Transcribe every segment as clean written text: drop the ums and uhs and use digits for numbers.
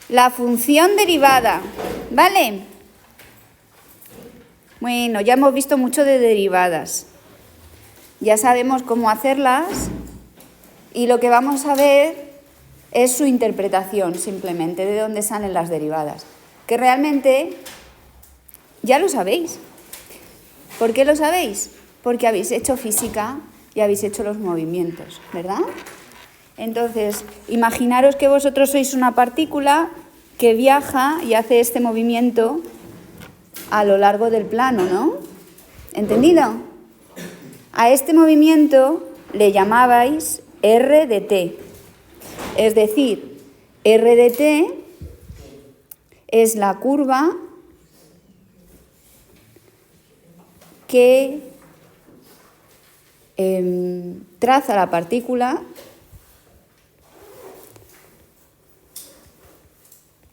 La función derivada, ¿vale? Bueno, ya hemos visto mucho de derivadas. Ya sabemos cómo hacerlas y lo que vamos a ver es su interpretación, simplemente, de dónde salen las derivadas. Que realmente ya lo sabéis. ¿Por qué lo sabéis? Porque habéis hecho física y habéis hecho los movimientos, ¿verdad? Entonces, imaginaros que vosotros sois una partícula que viaja y hace este movimiento a lo largo del plano, ¿no? ¿Entendido? A este movimiento le llamabais R de t. Es decir, R de t es la curva que traza la partícula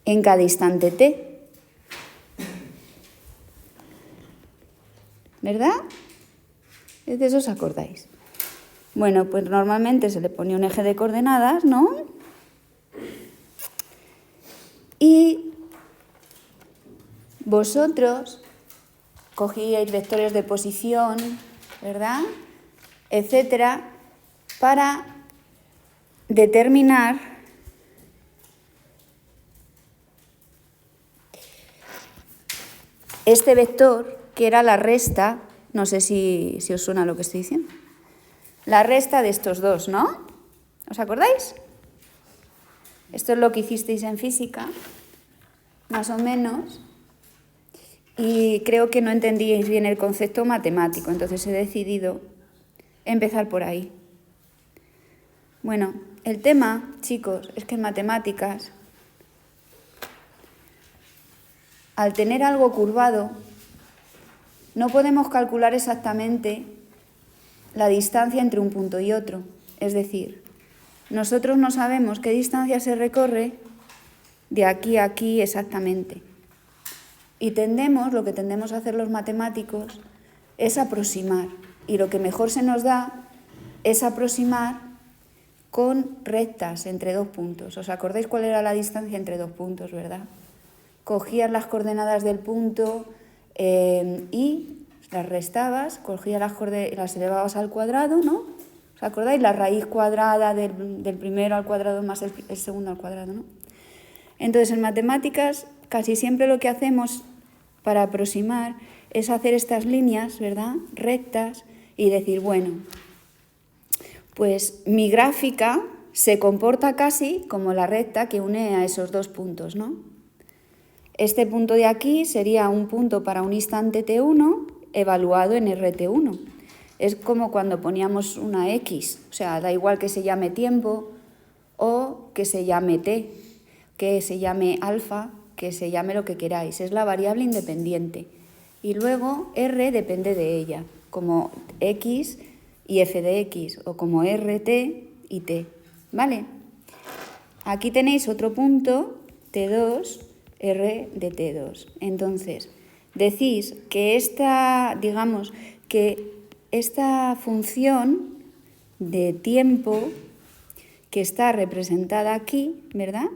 en cada instante t. ¿Verdad? De eso os acordáis. Bueno, pues normalmente se le pone un eje de coordenadas, ¿no? Y vosotros cogíais vectores de posición, ¿verdad? Etcétera, para determinar este vector, que era la resta, no sé si os suena lo que estoy diciendo, la resta de estos dos, ¿no? ¿Os acordáis? Esto es lo que hicisteis en física, más o menos, y creo que no entendíais bien el concepto matemático, entonces he decidido empezar por ahí. Bueno, el tema, chicos, es que en matemáticas, al tener algo curvado, no podemos calcular exactamente la distancia entre un punto y otro. Es decir, nosotros no sabemos qué distancia se recorre de aquí a aquí exactamente. Y lo que tendemos a hacer los matemáticos es aproximar. Y lo que mejor se nos da es aproximar con rectas entre dos puntos. ¿Os acordáis cuál era la distancia entre dos puntos, verdad? Cogías las coordenadas del punto y las restabas, cogías las elevabas al cuadrado, ¿no? ¿Os acordáis? La raíz cuadrada del primero al cuadrado más el segundo al cuadrado, ¿no? Entonces, en matemáticas, casi siempre lo que hacemos para aproximar es hacer estas líneas, ¿verdad?, rectas, y decir, bueno, pues mi gráfica se comporta casi como la recta que une a esos dos puntos, ¿no? Este punto de aquí sería un punto para un instante t1 evaluado en rt1. Es como cuando poníamos una x, o sea, da igual que se llame tiempo o que se llame t, que se llame alfa, que se llame lo que queráis. Es la variable independiente. Y luego r depende de ella, como x y f de x, o como rt y t, ¿vale? Aquí tenéis otro punto, t2, r de t2. Entonces, decís que esta función de tiempo que está representada aquí, ¿verdad?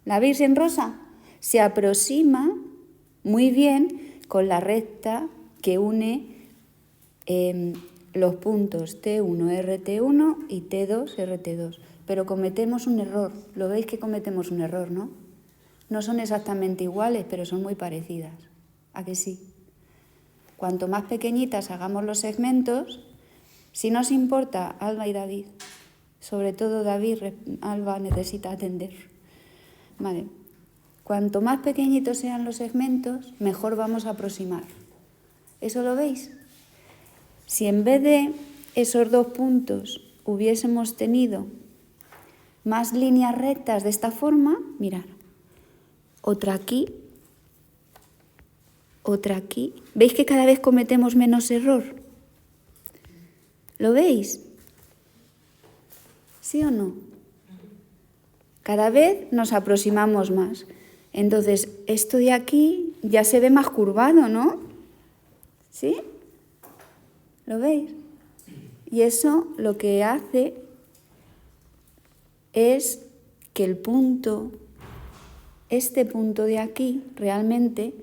¿La veis en rosa? Se aproxima muy bien con la recta que une los puntos T1, RT1 y T2, RT2. Pero cometemos un error. Lo veis que cometemos un error, ¿no? No son exactamente iguales, pero son muy parecidas. ¿A que sí? Cuanto más pequeñitas hagamos los segmentos, si nos importa, Alba y David, sobre todo David, Alba necesita atender. Vale. Cuanto más pequeñitos sean los segmentos, mejor vamos a aproximar. ¿Eso lo veis? Si en vez de esos dos puntos hubiésemos tenido más líneas rectas de esta forma, mirad, otra aquí, ¿veis que cada vez cometemos menos error? ¿Lo veis? ¿Sí o no? Cada vez nos aproximamos más. Entonces, esto de aquí ya se ve más curvado, ¿no? ¿Sí? ¿Lo veis? Y eso lo que hace es que el punto este punto de aquí realmente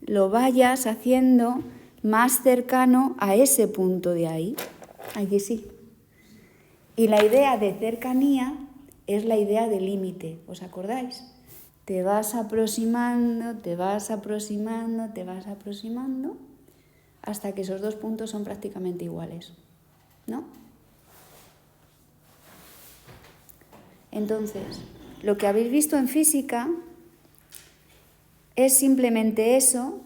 lo vayas haciendo más cercano a ese punto de ahí. Aquí sí. Y la idea de cercanía es la idea de límite, ¿os acordáis? Te vas aproximando, te vas aproximando, te vas aproximando, hasta que esos dos puntos son prácticamente iguales, ¿no? Entonces, lo que habéis visto en física es simplemente eso.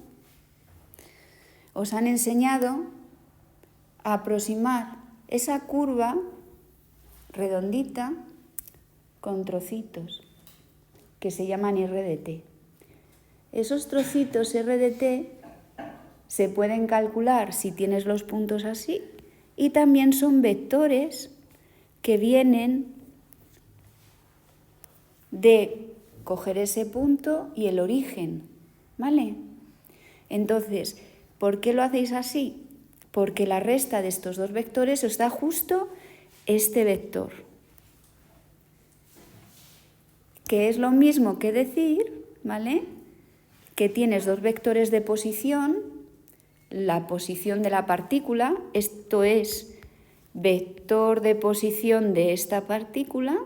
Os han enseñado a aproximar esa curva redondita con trocitos que se llaman RDT. Esos trocitos RDT se pueden calcular si tienes los puntos así, y también son vectores que vienen de coger ese punto y el origen, ¿vale? Entonces, ¿por qué lo hacéis así? Porque la resta de estos dos vectores os da justo este vector, que es lo mismo que decir, ¿vale?, que tienes dos vectores de posición, la posición de la partícula, esto es vector de posición de esta partícula,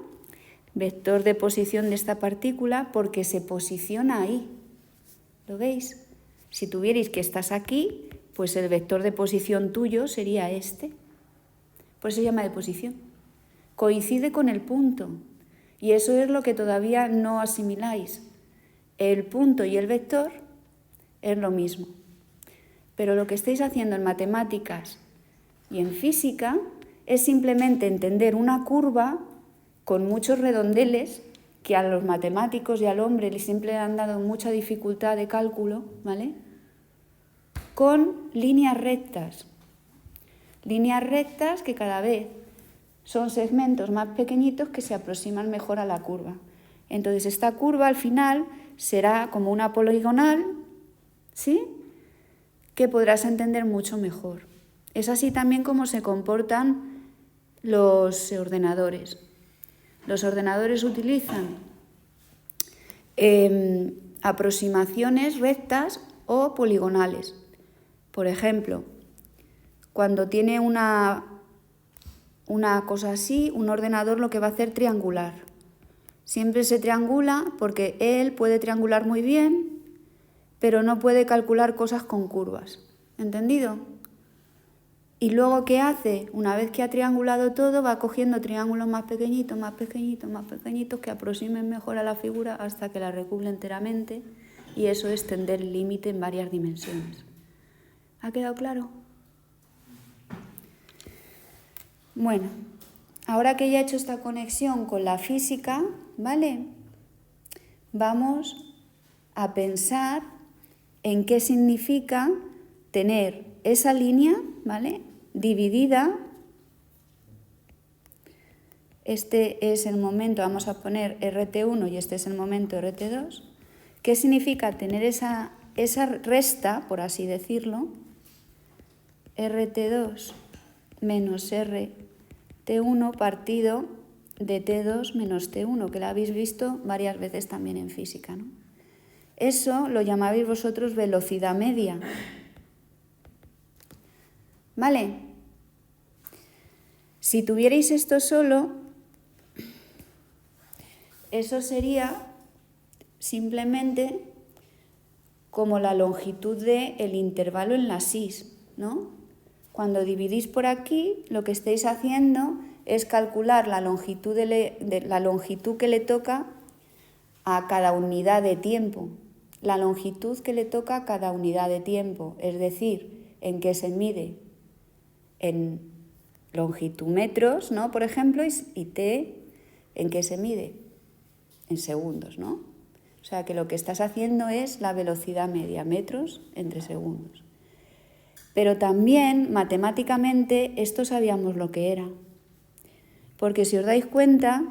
vector de posición de esta partícula porque se posiciona ahí. ¿Lo veis? Si tuvierais que estás aquí, pues el vector de posición tuyo sería este. Por eso se llama de posición. Coincide con el punto. Y eso es lo que todavía no asimiláis. El punto y el vector es lo mismo. Pero lo que estáis haciendo en matemáticas y en física es simplemente entender una curva con muchos redondeles que a los matemáticos y al hombre siempre le han dado mucha dificultad de cálculo, ¿vale?, con líneas rectas. Líneas rectas que cada vez son segmentos más pequeñitos que se aproximan mejor a la curva. Entonces esta curva al final será como una poligonal, ¿sí?, que podrás entender mucho mejor. Es así también como se comportan los ordenadores. Los ordenadores utilizan aproximaciones rectas o poligonales. Por ejemplo, cuando tiene una cosa así, un ordenador lo que va a hacer triangular. Siempre se triangula porque él puede triangular muy bien, pero no puede calcular cosas con curvas. ¿Entendido? Y luego, ¿qué hace? Una vez que ha triangulado todo, va cogiendo triángulos más pequeñitos, más pequeñitos, más pequeñitos, que aproximen mejor a la figura hasta que la recubre enteramente, y eso es tender el límite en varias dimensiones. ¿Ha quedado claro? Bueno, ahora que ya he hecho esta conexión con la física, ¿vale?, vamos a pensar en qué significa tener esa línea, ¿vale?, dividida. Este es el momento, vamos a poner RT1 y este es el momento RT2. ¿Qué significa tener esa resta, por así decirlo? RT2 menos RT1 partido de T2 menos T1, que la habéis visto varias veces también en física, ¿no? Eso lo llamabais vosotros velocidad media. ¿Vale? Si tuvierais esto solo, eso sería simplemente como la longitud del intervalo en la sis, ¿no? Cuando dividís por aquí, lo que estáis haciendo es calcular la longitud, la longitud que le toca a cada unidad de tiempo. La longitud que le toca a cada unidad de tiempo, es decir, en qué se mide. En longitud metros, ¿no?, por ejemplo, y t, ¿en qué se mide? En segundos, ¿no? O sea que lo que estás haciendo es la velocidad media, metros entre segundos. Pero también, matemáticamente, esto sabíamos lo que era. Porque si os dais cuenta,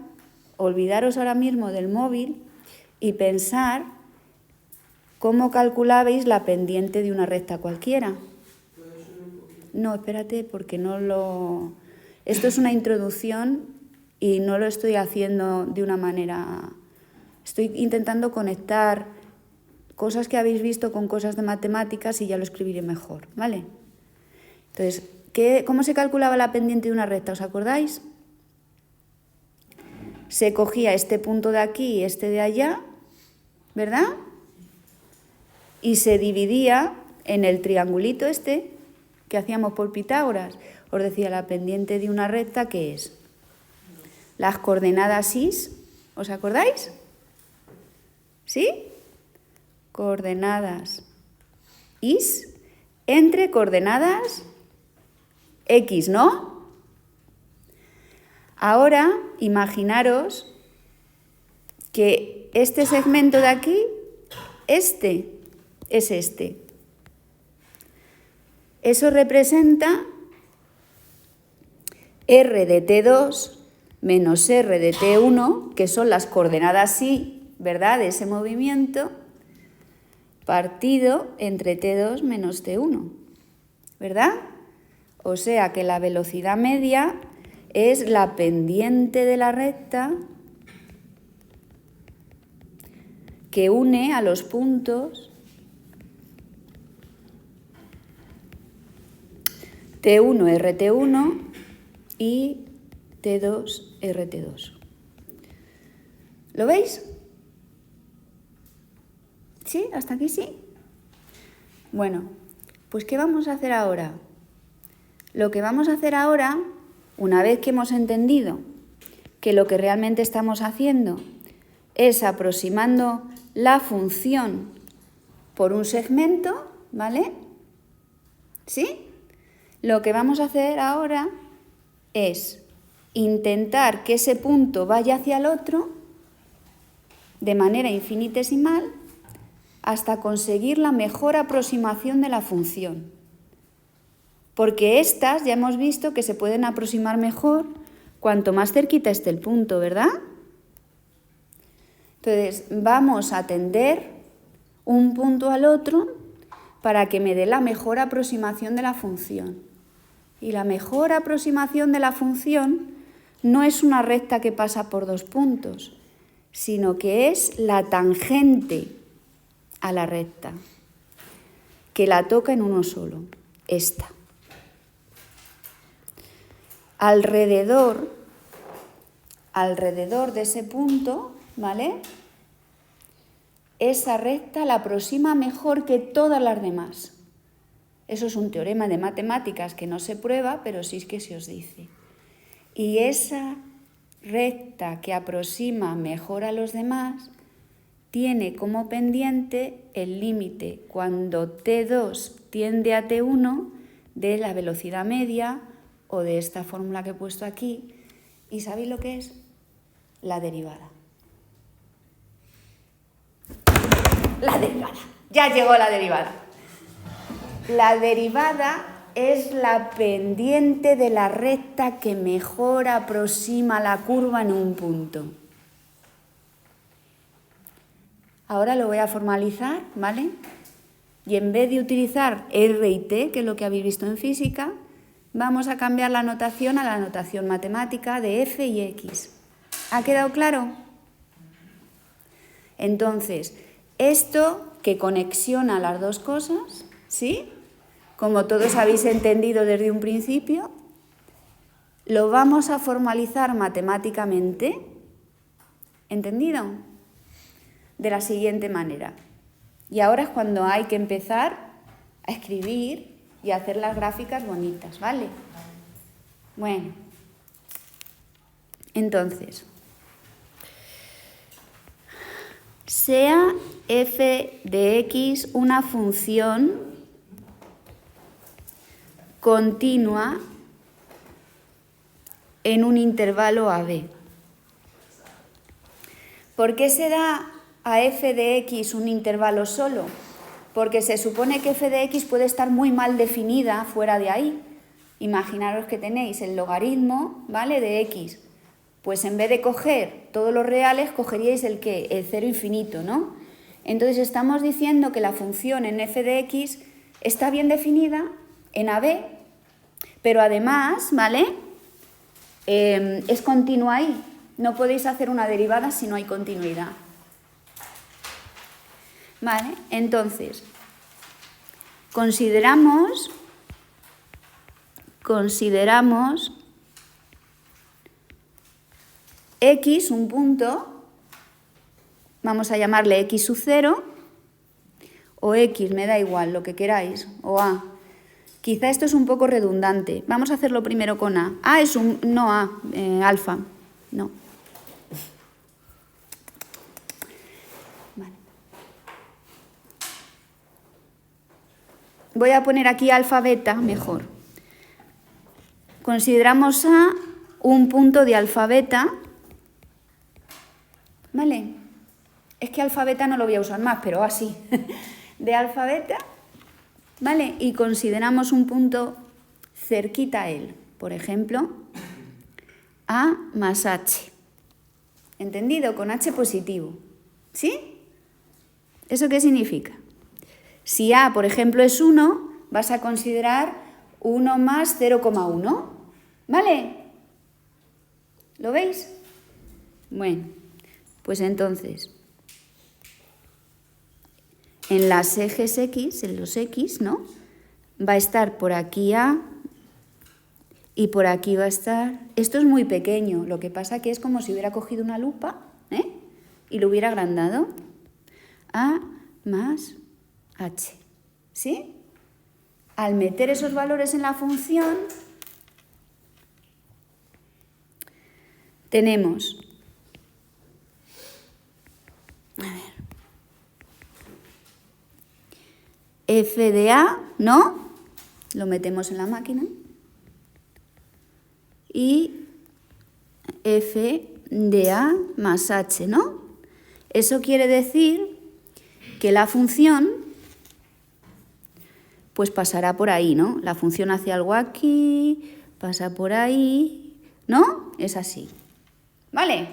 olvidaros ahora mismo del móvil y pensar cómo calculabais la pendiente de una recta cualquiera. No, espérate, porque no lo... Esto es una introducción y no lo estoy haciendo de una manera Estoy intentando conectar cosas que habéis visto con cosas de matemáticas y ya lo escribiré mejor, ¿vale? Entonces, ¿cómo se calculaba la pendiente de una recta? ¿Os acordáis? Se cogía este punto de aquí y este de allá, ¿verdad? Y se dividía en el triangulito este que hacíamos por Pitágoras. Os decía, la pendiente de una recta, ¿qué es? Las coordenadas is, ¿os acordáis? ¿Sí? Coordenadas is entre coordenadas x, ¿no? Ahora, imaginaros que este segmento de aquí, este es este. Eso representa r de t2 menos r de t1, que son las coordenadas y, ¿verdad?, de ese movimiento, partido entre t2 menos t1, ¿verdad? O sea que la velocidad media es la pendiente de la recta que une a los puntos T1 RT1 y T2 RT2. ¿Lo veis? ¿Sí? ¿Hasta aquí sí? Bueno, pues ¿qué vamos a hacer ahora? Lo que vamos a hacer ahora, una vez que hemos entendido que lo que realmente estamos haciendo es aproximando la función por un segmento, ¿vale? ¿Sí? Lo que vamos a hacer ahora es intentar que ese punto vaya hacia el otro de manera infinitesimal hasta conseguir la mejor aproximación de la función. Porque estas ya hemos visto que se pueden aproximar mejor cuanto más cerquita esté el punto, ¿verdad? Entonces, vamos a tender un punto al otro para que me dé la mejor aproximación de la función. Y la mejor aproximación de la función no es una recta que pasa por dos puntos, sino que es la tangente a la recta, que la toca en uno solo, esta. Alrededor de ese punto, ¿vale?, esa recta la aproxima mejor que todas las demás. Eso es un teorema de matemáticas que no se prueba, pero sí es que se os dice. Y esa recta que aproxima mejor a los demás tiene como pendiente el límite cuando T2 tiende a T1 de la velocidad media o de esta fórmula que he puesto aquí. ¿Y sabéis lo que es? La derivada. La derivada. Ya llegó la derivada. La derivada es la pendiente de la recta que mejor aproxima la curva en un punto. Ahora lo voy a formalizar, ¿vale? Y en vez de utilizar R y T, que es lo que habéis visto en física, vamos a cambiar la notación a la notación matemática de F y X. ¿Ha quedado claro? Entonces, esto que conexiona las dos cosas, ¿sí?, como todos habéis entendido desde un principio, lo vamos a formalizar matemáticamente, ¿entendido?, de la siguiente manera. Y ahora es cuando hay que empezar a escribir y a hacer las gráficas bonitas, ¿vale? Bueno, entonces, sea f de x una función continua en un intervalo AB. ¿Por qué se da a f de x un intervalo solo? Porque se supone que f de x puede estar muy mal definida fuera de ahí. Imaginaros que tenéis el logaritmo, ¿vale?, de x. Pues en vez de coger todos los reales, cogeríais el ¿qué? El cero infinito, ¿no? Entonces estamos diciendo que la función en f de x está bien definida en AB, pero además, ¿vale?, es continua ahí. No podéis hacer una derivada si no hay continuidad. ¿Vale? Entonces, consideramos X, un punto, vamos a llamarle X sub 0, o X, me da igual, lo que queráis, o A. Quizá esto es un poco redundante. Vamos a hacerlo primero con A. A es un... no A, alfa, no. Vale. Voy a poner aquí alfa beta, mejor. Consideramos A un punto de alfa beta, ¿vale? Es que alfa beta no lo voy a usar más, pero así. De alfa beta, ¿vale? Y consideramos un punto cerquita a él. Por ejemplo, A más H. ¿Entendido? Con H positivo. ¿Sí? ¿Eso qué significa? Si A, por ejemplo, es 1, vas a considerar 1 más 0,1. ¿Vale? ¿Lo veis? Bueno, pues entonces, en las ejes X, en los X, ¿no? Va a estar por aquí A y por aquí va a estar... Esto es muy pequeño, lo que pasa que es como si hubiera cogido una lupa, y lo hubiera agrandado. A más H, ¿sí? Al meter esos valores en la función, tenemos... A ver... F de A, ¿no? Lo metemos en la máquina. Y F de A más H, ¿no? Eso quiere decir que la función pues pasará por ahí, ¿no? La función hace algo aquí, pasa por ahí, ¿no? Es así. ¿Vale?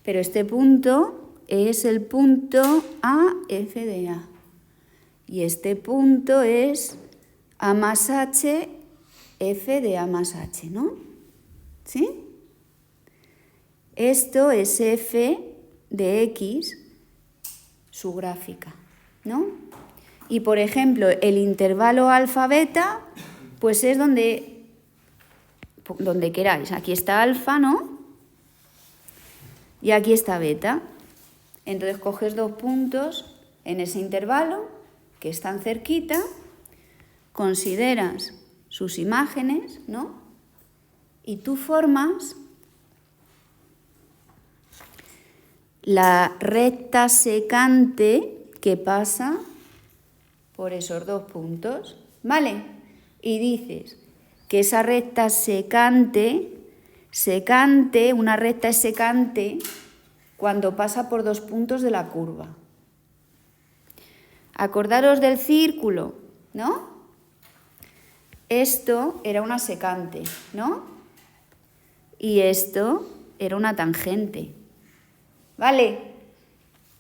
Pero este punto es el punto AF de A. Y este punto es A más H, F de A más H, ¿no? ¿Sí? Esto es F de X, su gráfica, ¿no? Y, por ejemplo, el intervalo alfa-beta, pues es donde queráis. Aquí está alfa, ¿no? Y aquí está beta. Entonces, coges 2 puntos en ese intervalo que están cerquita, consideras sus imágenes, ¿no? Y tú formas la recta secante que pasa por esos 2 puntos, ¿vale? Y dices que esa recta secante, una recta es secante cuando pasa por 2 puntos de la curva. Acordaros del círculo, ¿no? Esto era una secante, ¿no? Y esto era una tangente. ¿Vale?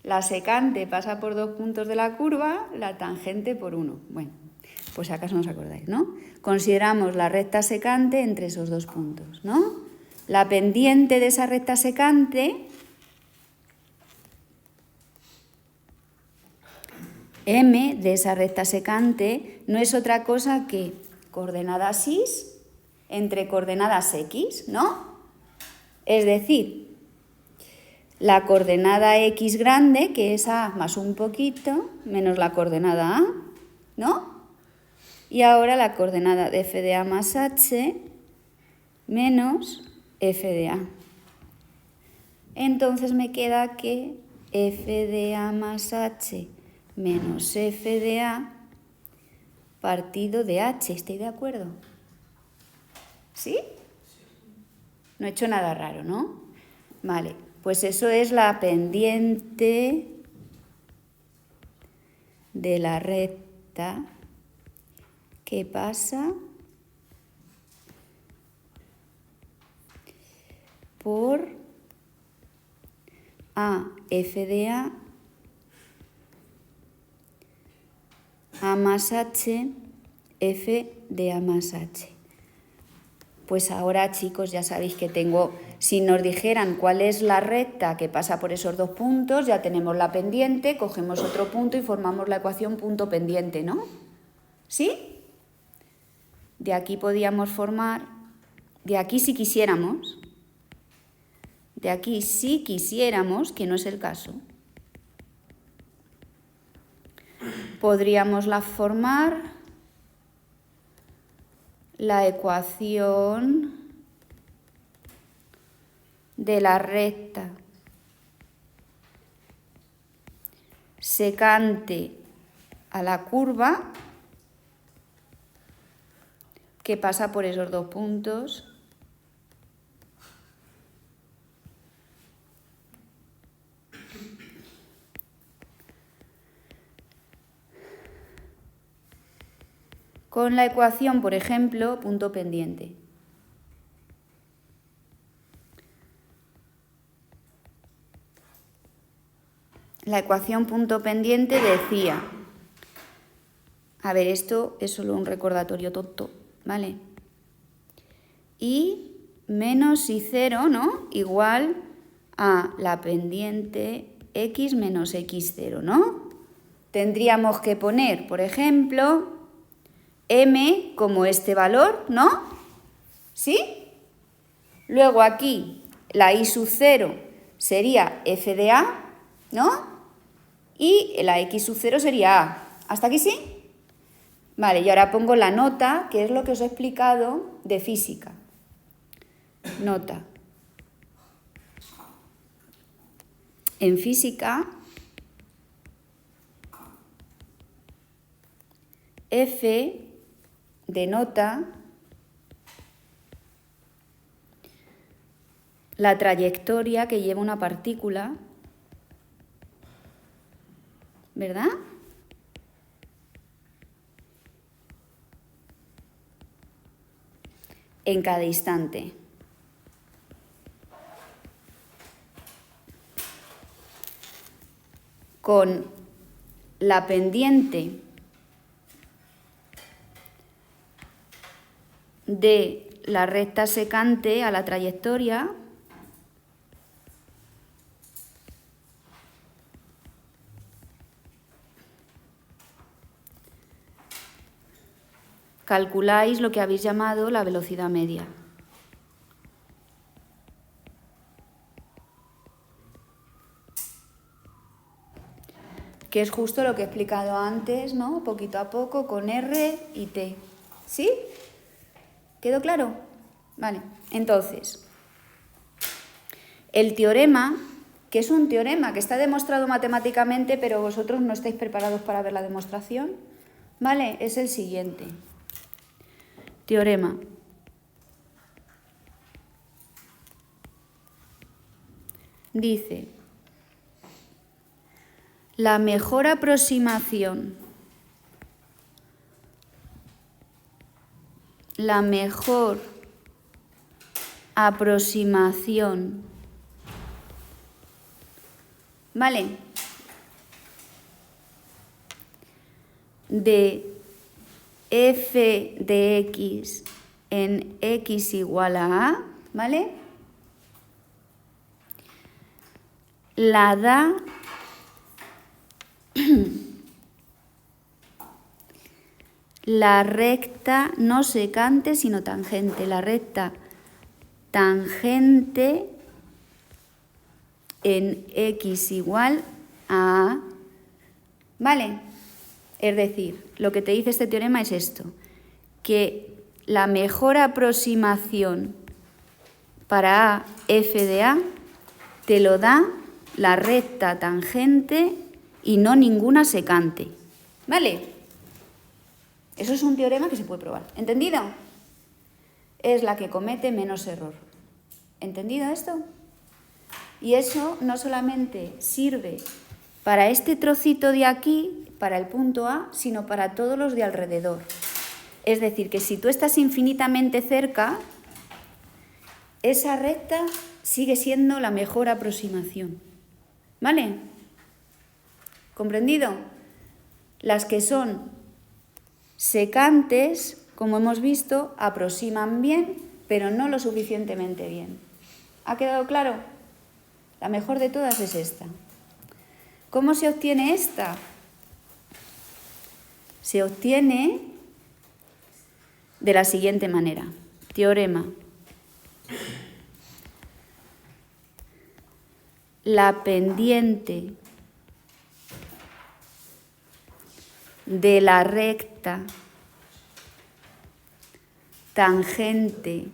La secante pasa por 2 puntos de la curva, la tangente por 1. Bueno, pues acaso no os acordáis, ¿no? Consideramos la recta secante entre esos 2 puntos, ¿no? La pendiente de esa recta secante, M de esa recta secante, no es otra cosa que coordenadas Y entre coordenadas X, ¿no? Es decir, la coordenada X grande, que es A más un poquito, menos la coordenada A, ¿no? Y ahora la coordenada de F de A más H menos F de A. Entonces me queda que F de A más H menos F de A partido de H. ¿Estáis de acuerdo? ¿Sí? No he hecho nada raro, ¿no? Vale, pues eso es la pendiente de la recta que pasa por A, F de A más H, F de A más H. Pues ahora, chicos, ya sabéis que tengo Si nos dijeran cuál es la recta que pasa por esos dos puntos, ya tenemos la pendiente, cogemos otro punto y formamos la ecuación punto pendiente, ¿no? ¿Sí? De aquí podíamos formar, de aquí si quisiéramos, que no es el caso, podríamos formar la ecuación de la recta secante a la curva que pasa por esos dos puntos con la ecuación, por ejemplo, punto pendiente. La ecuación punto pendiente decía, a ver, esto es solo un recordatorio tonto, ¿vale? Y menos y0, ¿no? Igual a la pendiente x menos x0, ¿no? Tendríamos que poner, por ejemplo, m como este valor, ¿no? ¿Sí? Luego aquí la y sub 0 sería f de a, ¿no? Y la x sub 0 sería a. ¿Hasta aquí sí? Vale, y ahora pongo la nota, que es lo que os he explicado de física. Nota. En física, F denota la trayectoria que lleva una partícula, ¿verdad? En cada instante. Con la pendiente de la recta secante a la trayectoria calculáis lo que habéis llamado la velocidad media. Que es justo lo que he explicado antes, ¿no? Poquito a poco con R y T. ¿Sí? ¿Quedó claro? Vale, entonces, el teorema, que es un teorema que está demostrado matemáticamente, pero vosotros no estáis preparados para ver la demostración, ¿vale? Es el siguiente. Teorema. Dice, la mejor aproximación ¿vale? De f de x en x igual a, ¿vale? La da la recta no secante sino tangente, la recta tangente en x igual a, ¿vale? Es decir, lo que te dice este teorema es esto, que la mejor aproximación para a, f de a, te lo da la recta tangente y no ninguna secante, ¿vale? Eso es un teorema que se puede probar. ¿Entendido? Es la que comete menos error. ¿Entendido esto? Y eso no solamente sirve para este trocito de aquí, para el punto A, sino para todos los de alrededor. Es decir, que si tú estás infinitamente cerca, esa recta sigue siendo la mejor aproximación. ¿Vale? ¿Comprendido? Las que son secantes, como hemos visto, aproximan bien, pero no lo suficientemente bien. ¿Ha quedado claro? La mejor de todas es esta. ¿Cómo se obtiene esta? Se obtiene de la siguiente manera. Teorema. La pendiente de la recta tangente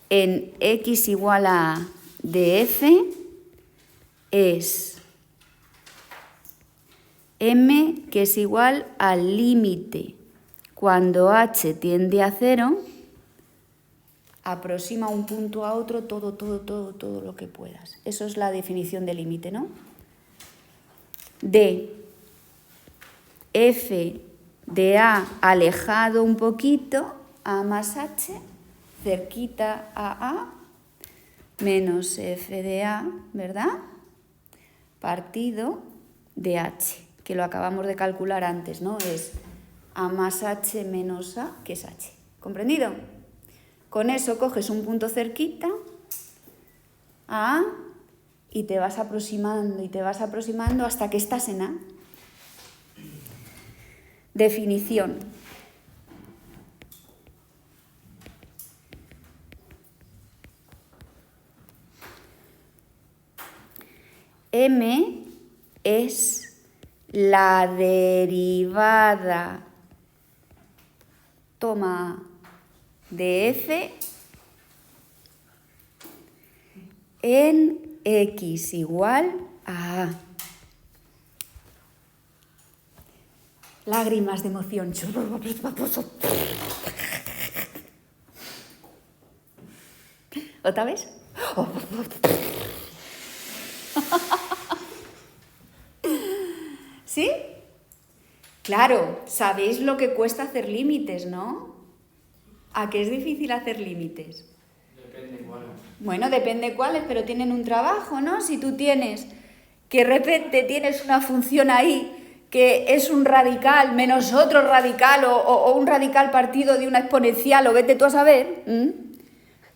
en x igual a de f es m, que es igual al límite cuando h tiende a 0, aproxima un punto a otro todo lo que puedas. Eso es la definición de límite, ¿no? De f de a alejado un poquito, a más h, cerquita a menos f de a, ¿verdad? Partido de h, que lo acabamos de calcular antes, ¿no? Es a más h menos a, que es h. ¿Comprendido? Con eso coges un punto cerquita a y te vas aproximando hasta que estás en a. Definición. M es la derivada, de f en x igual a a. Lágrimas de emoción. ¿Otra vez? ¿Sí? Claro, sabéis lo que cuesta hacer límites, ¿no? ¿A qué es difícil hacer límites? Depende cuáles. Bueno, depende cuáles, pero tienen un trabajo, ¿no? Si tú tienes que de repente tienes una función ahí que es un radical menos otro radical o un radical partido de una exponencial o vete tú a saber,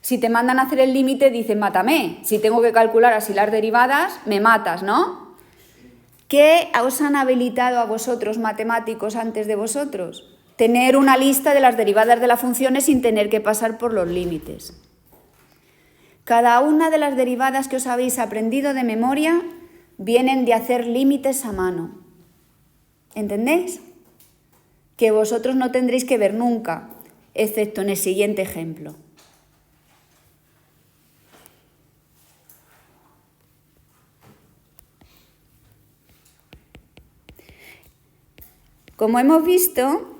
si te mandan a hacer el límite dicen mátame, si tengo que calcular así las derivadas me matas, ¿no? ¿Qué os han habilitado a vosotros matemáticos antes de vosotros? Tener una lista de las derivadas de las funciones sin tener que pasar por los límites. Cada una de las derivadas que os habéis aprendido de memoria vienen de hacer límites a mano. ¿Entendéis? Que vosotros no tendréis que ver nunca, excepto en el siguiente ejemplo. Como hemos visto,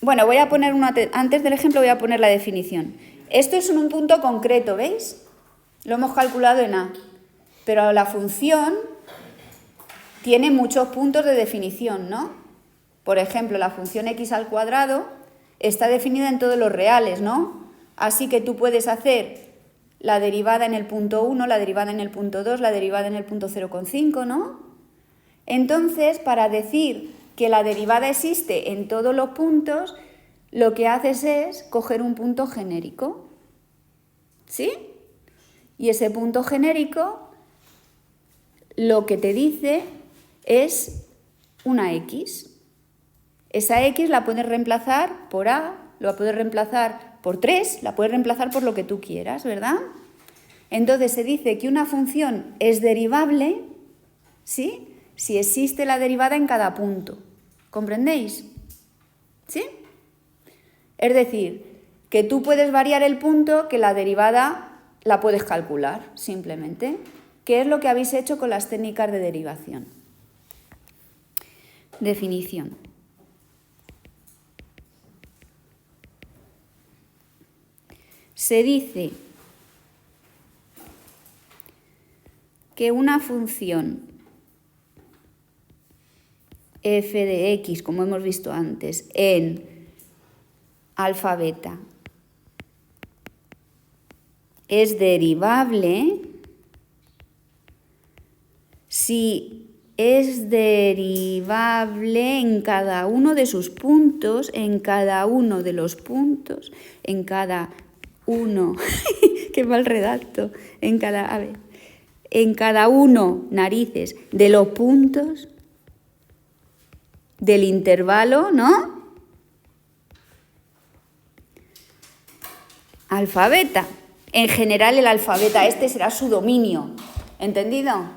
bueno, voy a poner antes del ejemplo voy a poner la definición. Esto es en un punto concreto, ¿veis? Lo hemos calculado en a, pero la función tiene muchos puntos de definición, ¿no? Por ejemplo, la función x al cuadrado está definida en todos los reales, ¿no? Así que tú puedes hacer la derivada en el punto 1, la derivada en el punto 2, la derivada en el punto 0,5, ¿no? Entonces, para decir que la derivada existe en todos los puntos, lo que haces es coger un punto genérico, ¿sí? Y ese punto genérico lo que te dice es una x. Esa x la puedes reemplazar por a, la puedes reemplazar por 3, la puedes reemplazar por lo que tú quieras, ¿verdad? Entonces se dice que una función es derivable, ¿sí?, si existe la derivada en cada punto. ¿Comprendéis? ¿Sí? Es decir, que tú puedes variar el punto, que la derivada la puedes calcular, simplemente. ¿Qué es lo que habéis hecho con las técnicas de derivación? Definición. Se dice que una función f de x, como hemos visto antes, en alfa beta es derivable si es derivable en cada uno de sus puntos, en cada uno de los puntos, en cada 1, qué mal redacto, en cada uno, narices, de los puntos del intervalo, ¿no? Alfabeta. En general el alfabeta este será su dominio, ¿entendido?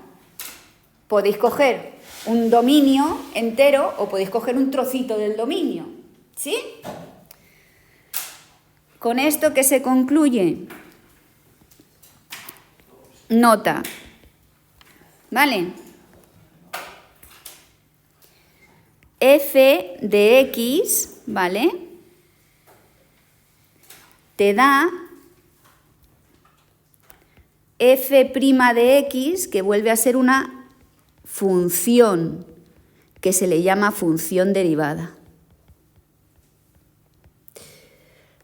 Podéis coger un dominio entero o podéis coger un trocito del dominio, ¿sí? Con esto, ¿qué se concluye? Nota, ¿vale? F de X, ¿vale? Te da F' de X, que vuelve a ser una función, que se le llama función derivada.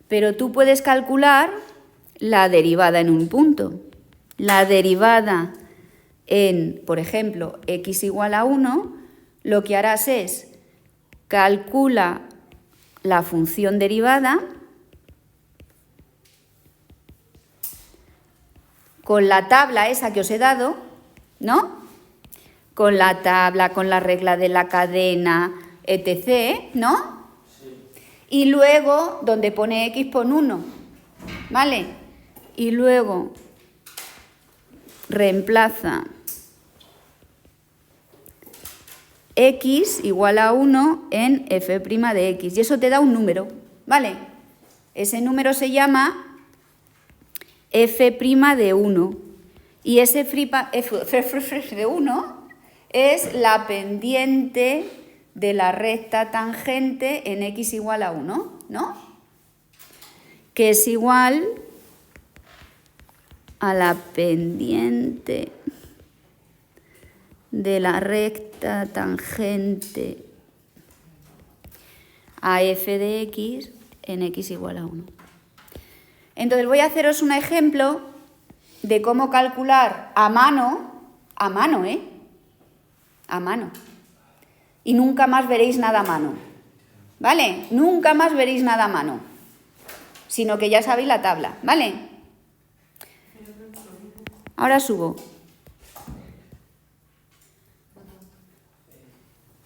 Pero tú puedes calcular la derivada en un punto. La derivada en, por ejemplo, x igual a 1, lo que harás es calcula la función derivada con la tabla esa que os he dado, ¿no? Con la tabla, con la regla de la cadena, etc., ¿no? Y luego, donde pone x, pon 1, ¿vale? Y luego reemplaza x igual a 1 en f' de x. Y eso te da un número, ¿vale? Ese número se llama f' de 1. Y ese f' de 1 es la pendiente de la recta tangente en x igual a 1, ¿no? Que es igual a la pendiente de la recta tangente a f de x en x igual a 1. Entonces voy a haceros un ejemplo de cómo calcular a mano, ¿eh? A mano. Y nunca más veréis nada a mano, ¿vale? Nunca más veréis nada a mano, sino que ya sabéis la tabla, ¿vale? Ahora subo.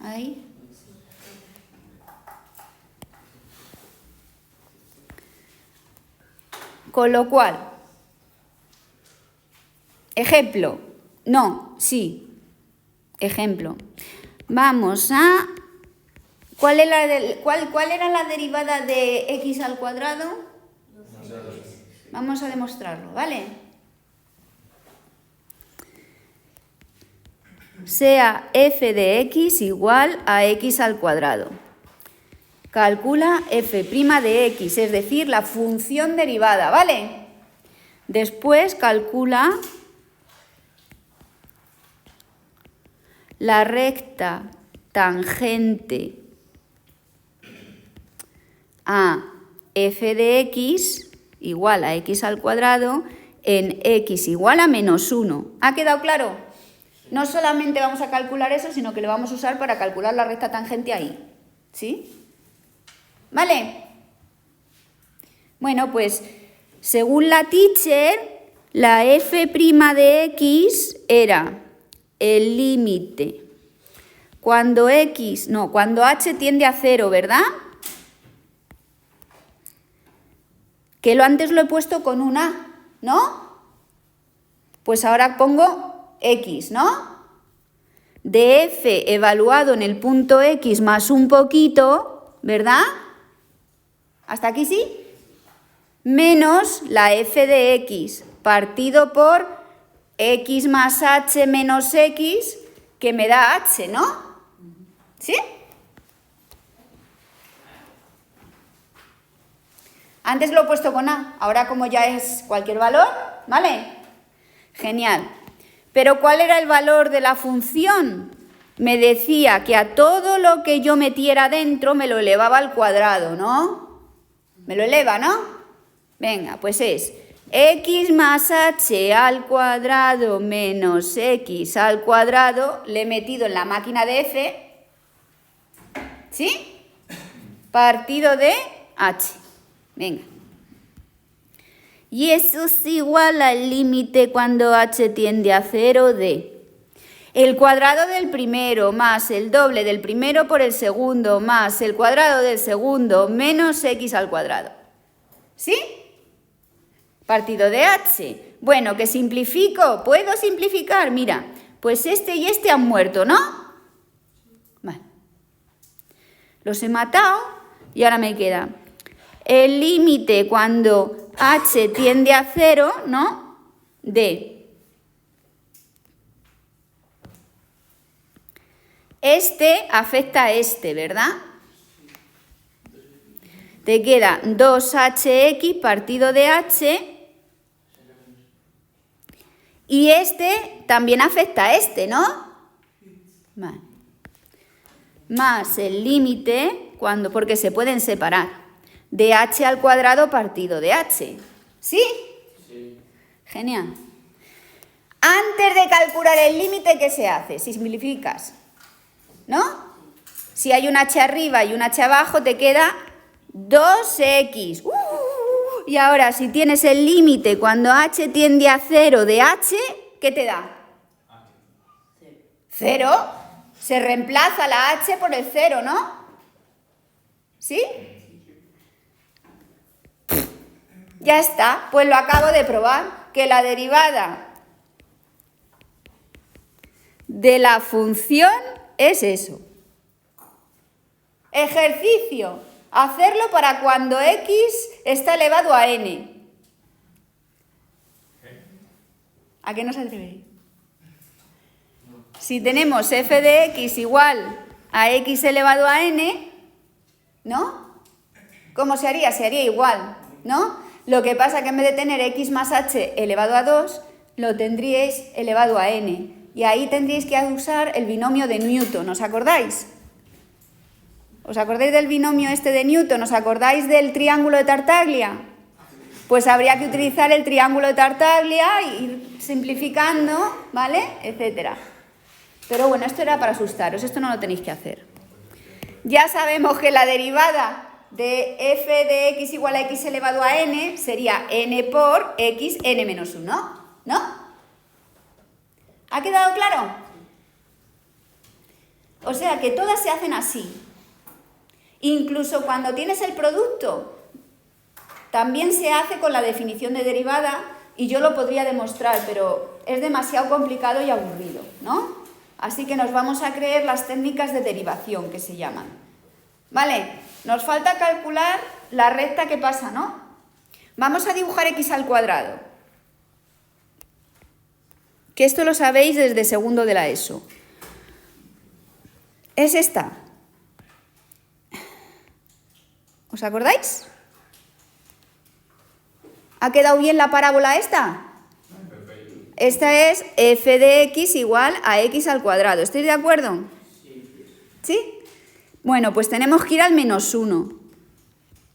Ahí. Con lo cual, ejemplo, no, sí, ejemplo. Vamos a... ¿Cuál era la derivada de x al cuadrado? Vamos a demostrarlo, ¿vale? Sea f de x igual a x al cuadrado. Calcula f' de x, es decir, la función derivada, ¿vale? Después calcula la recta tangente a f de x igual a x al cuadrado en x igual a menos 1. ¿Ha quedado claro? No solamente vamos a calcular eso, sino que lo vamos a usar para calcular la recta tangente ahí. ¿Sí? ¿Vale? Bueno, pues según la teacher, la f' de x era el límite cuando h tiende a 0, ¿verdad? Que antes lo he puesto con un a, ¿no? Pues ahora pongo x, ¿no? De f evaluado en el punto x más un poquito, ¿verdad? ¿Hasta aquí sí? Menos la f de x partido por x más h menos x, que me da h, ¿no? ¿Sí? Antes lo he puesto con a, ahora como ya es cualquier valor, ¿vale? Genial. Pero ¿cuál era el valor de la función? Me decía que a todo lo que yo metiera dentro me lo elevaba al cuadrado, ¿no? Me lo eleva, ¿no? Venga, pues es x más h al cuadrado menos x al cuadrado, le he metido en la máquina de f, ¿sí? Partido de h. Venga. Y eso es igual al límite cuando h tiende a 0 de el cuadrado del primero más el doble del primero por el segundo más el cuadrado del segundo menos x al cuadrado. ¿Sí? Partido de h. Bueno, ¿qué simplifico? ¿Puedo simplificar? Mira, pues este y este han muerto, ¿no? Vale. Los he matado y ahora me queda el límite cuando h tiende a 0, ¿no? De este afecta a este, ¿verdad? Te queda 2hx partido de h y este también afecta a este, ¿no? Vale. Más el límite, porque se pueden separar, de h al cuadrado partido de h. ¿Sí? Sí. Genial. Antes de calcular el límite, ¿qué se hace? Simplificas, ¿no? Si hay un h arriba y un h abajo, te queda 2x. Y ahora, si tienes el límite cuando h tiende a 0 de h, ¿qué te da? 0. Se reemplaza la h por el 0, ¿no? ¿Sí? Ya está, pues lo acabo de probar, que la derivada de la función es eso. Ejercicio, hacerlo para cuando x está elevado a n. ¿A qué no se atreveréis? Si tenemos f de x igual a x elevado a n, ¿no? ¿Cómo se haría? Se haría igual, ¿no? Lo que pasa es que en vez de tener x más h elevado a 2, lo tendríais elevado a n. Y ahí tendríais que usar el binomio de Newton, ¿os acordáis? ¿Os acordáis del binomio este de Newton? ¿Os acordáis del triángulo de Tartaglia? Pues habría que utilizar el triángulo de Tartaglia e ir simplificando, ¿vale? Etcétera. Pero bueno, esto era para asustaros, esto no lo tenéis que hacer. Ya sabemos que la derivada de f de x igual a x elevado a n sería n por x n menos 1, ¿no? ¿Ha quedado claro? O sea que todas se hacen así. Incluso cuando tienes el producto, también se hace con la definición de derivada y yo lo podría demostrar, pero es demasiado complicado y aburrido, ¿no? Así que nos vamos a creer las técnicas de derivación que se llaman. Vale, nos falta calcular la recta que pasa, ¿no? Vamos a dibujar x al cuadrado. Que esto lo sabéis desde segundo de la ESO. Es esta. ¿Os acordáis? ¿Ha quedado bien la parábola esta? Esta es f de x igual a x al cuadrado. ¿Estáis de acuerdo? ¿Sí? Bueno, pues tenemos que ir al menos 1.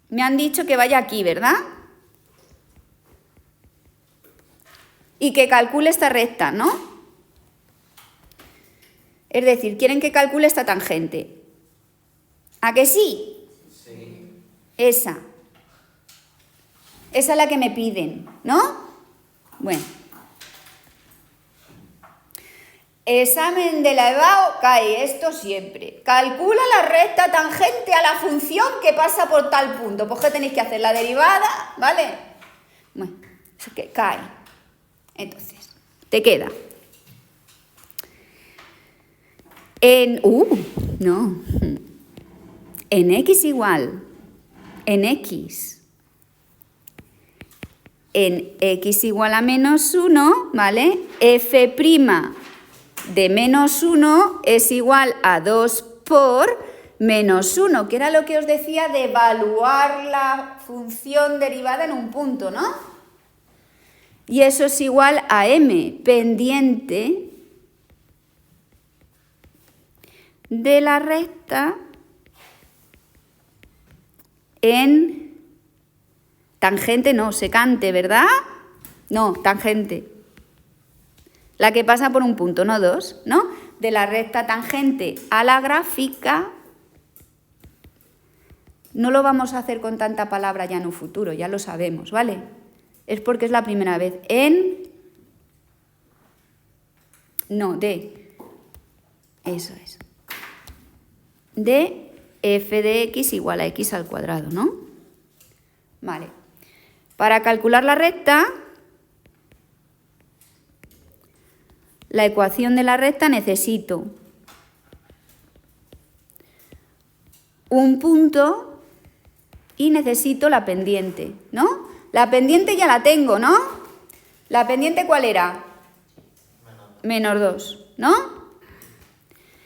Me han dicho que vaya aquí, ¿verdad? Y que calcule esta recta, ¿no? Es decir, quieren que calcule esta tangente. ¿A que sí? Sí. Esa. Esa es la que me piden, ¿no? Bueno. Examen de la EBAU, cae esto siempre. Calcula la recta tangente a la función que pasa por tal punto. Pues ¿qué tenéis que hacer? La derivada, ¿vale? Bueno, es que cae. Entonces, te queda. En x igual, en x igual a menos 1, ¿vale? F' de menos 1 es igual a 2 por menos 1, que era lo que os decía de evaluar la función derivada en un punto, ¿no? Y eso es igual a m pendiente de la recta en tangente, no, secante, ¿verdad? No, tangente. La que pasa por un punto, no dos, ¿no? De la recta tangente a la gráfica. No lo vamos a hacer con tanta palabra ya en un futuro, ya lo sabemos, ¿vale? es porque es la primera vez. Eso es. De f de x igual a x al cuadrado, ¿no? Vale. Para calcular la recta, la ecuación de la recta necesito un punto y necesito la pendiente, ¿no? La pendiente ya la tengo, ¿no? ¿La pendiente cuál era? Menos 2, ¿no?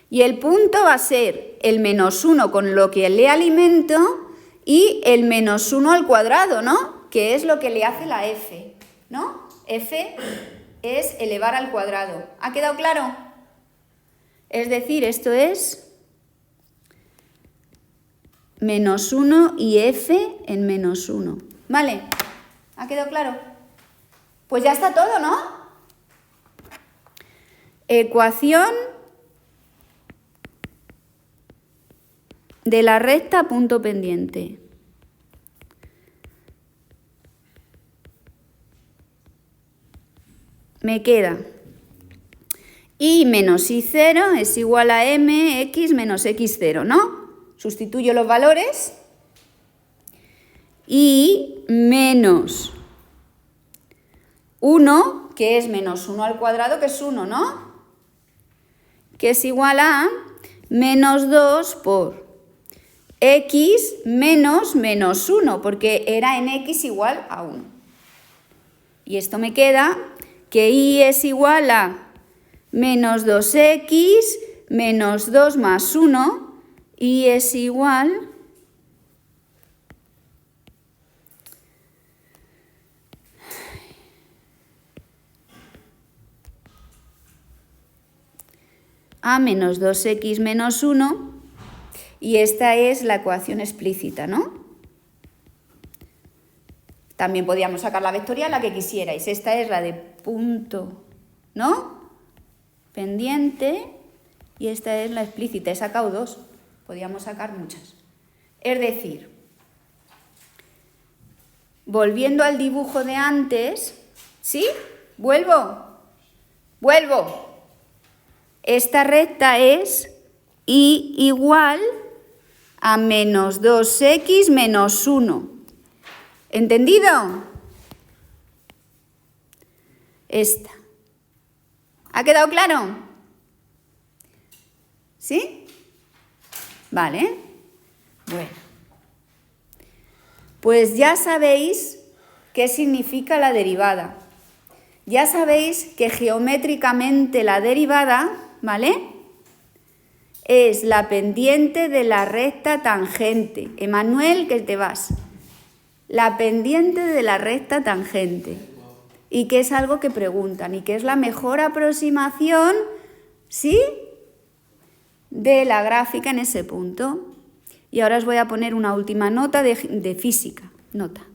Y el punto va a ser el menos 1 con lo que le alimento y el menos 1 al cuadrado, ¿no? Que es lo que le hace la f, ¿no? F es elevar al cuadrado. ¿Ha quedado claro? Es decir, esto es menos 1 y f en menos 1. ¿Vale? ¿Ha quedado claro? Pues ya está todo, ¿no? Ecuación de la recta punto pendiente. Me queda y menos y0 es igual a mx menos x0, ¿no? Sustituyo los valores y menos 1, que es menos 1 al cuadrado, que es 1, ¿no? Que es igual a menos 2 por x menos menos 1, porque era en x igual a 1. Y esto me queda que y es igual a menos 2x menos 2 más 1, y es igual a menos 2x menos 1, y esta es la ecuación explícita, ¿no? También podíamos sacar la vectorial, la que quisierais. Esta es la de punto, ¿no? Pendiente, y esta es la explícita. He sacado 2, podíamos sacar muchas. Es decir, volviendo al dibujo de antes, ¿sí? Vuelvo. Esta recta es y igual a menos 2x menos 1. ¿Entendido? Esta. ¿Ha quedado claro? ¿Sí? Vale. Bueno. Pues ya sabéis qué significa la derivada. Ya sabéis que geométricamente la derivada, ¿vale?, es la pendiente de la recta tangente. Emanuel, que te vas. La pendiente de la recta tangente. Y que es algo que preguntan, y que es la mejor aproximación, ¿sí?, de la gráfica en ese punto. Y ahora os voy a poner una última nota de física. Nota.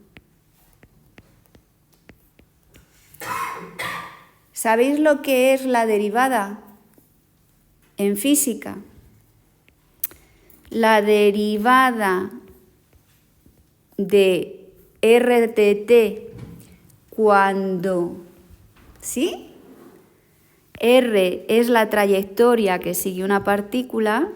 ¿Sabéis lo que es la derivada en física? La derivada de r de t cuando, ¿sí?, r es la trayectoria que sigue una partícula,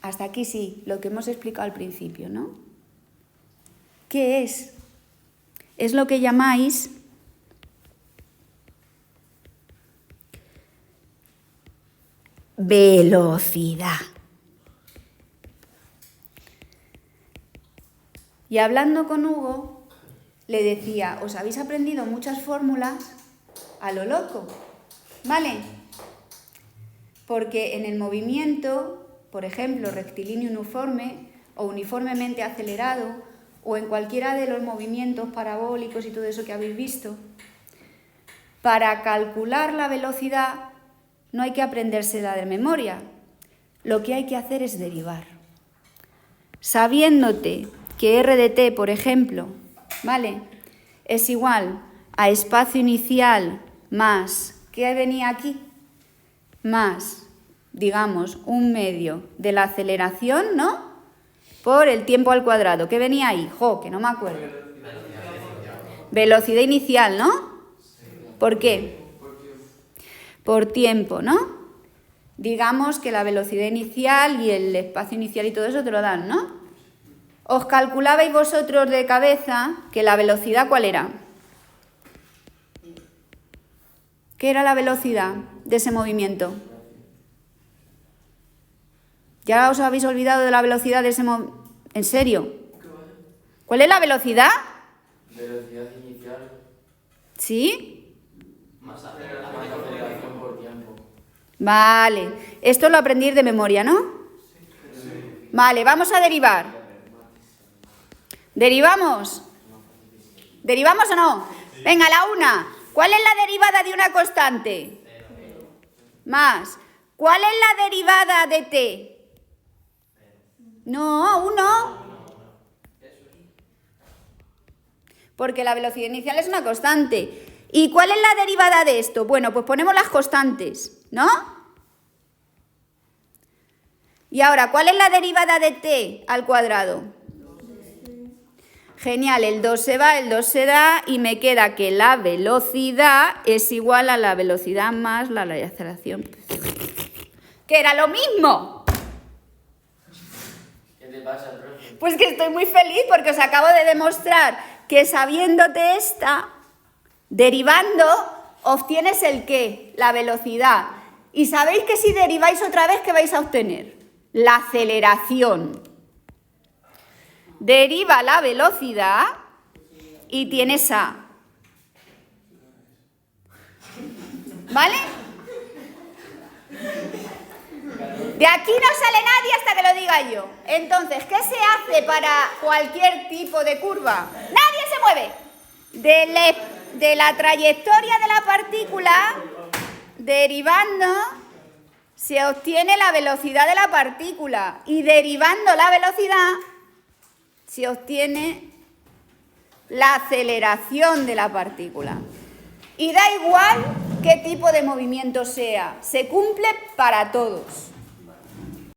hasta aquí sí, lo que hemos explicado al principio, ¿no? ¿Qué es? Es lo que llamáis velocidad. Y hablando con Hugo, le decía, os habéis aprendido muchas fórmulas a lo loco, ¿vale? Porque en el movimiento, por ejemplo, rectilíneo uniforme o uniformemente acelerado, o en cualquiera de los movimientos parabólicos y todo eso que habéis visto, para calcular la velocidad no hay que aprendérsela de memoria. Lo que hay que hacer es derivar. Sabiéndote que r de t, por ejemplo, ¿vale?, es igual a espacio inicial más, ¿qué venía aquí? Más, digamos, 1/2 de la aceleración, ¿no? Por el tiempo al cuadrado. ¿Qué venía ahí? ¡Jo! Que no me acuerdo. Velocidad inicial, ¿no? ¿Por qué? Por tiempo, ¿no? Digamos que la velocidad inicial y el espacio inicial y todo eso te lo dan, ¿no? Os calculabais vosotros de cabeza que la velocidad, ¿cuál era? ¿Qué era la velocidad de ese movimiento? ¿Ya os habéis olvidado de la velocidad de ese movimiento? ¿En serio? ¿Cuál es la velocidad? Velocidad inicial. ¿Sí? Más aceleración por tiempo. Vale. Esto lo aprendí de memoria, ¿no? Sí. Vale, vamos a derivar. ¿Derivamos? ¿Derivamos o no? Venga, la una. ¿Cuál es la derivada de una constante? Más. ¿Cuál es la derivada de t? No, 1. Porque la velocidad inicial es una constante. ¿Y cuál es la derivada de esto? Bueno, pues ponemos las constantes, ¿no? Y ahora, ¿cuál es la derivada de t al cuadrado? Genial, el 2 se va, el 2 se da y me queda que la velocidad es igual a la velocidad más la aceleración. ¡Que era lo mismo! ¿Qué te pasa, profe? Pues que estoy muy feliz porque os acabo de demostrar que sabiéndote esta, derivando, obtienes el qué, la velocidad. Y sabéis que si deriváis otra vez, ¿qué vais a obtener? La aceleración. Deriva la velocidad y tienes A. ¿Vale? De aquí no sale nadie hasta que lo diga yo. Entonces, ¿qué se hace para cualquier tipo de curva? ¡Nadie se mueve! De la trayectoria de la partícula, derivando, se obtiene la velocidad de la partícula. Y derivando la velocidad, se obtiene la aceleración de la partícula. Y da igual qué tipo de movimiento sea, se cumple para todos.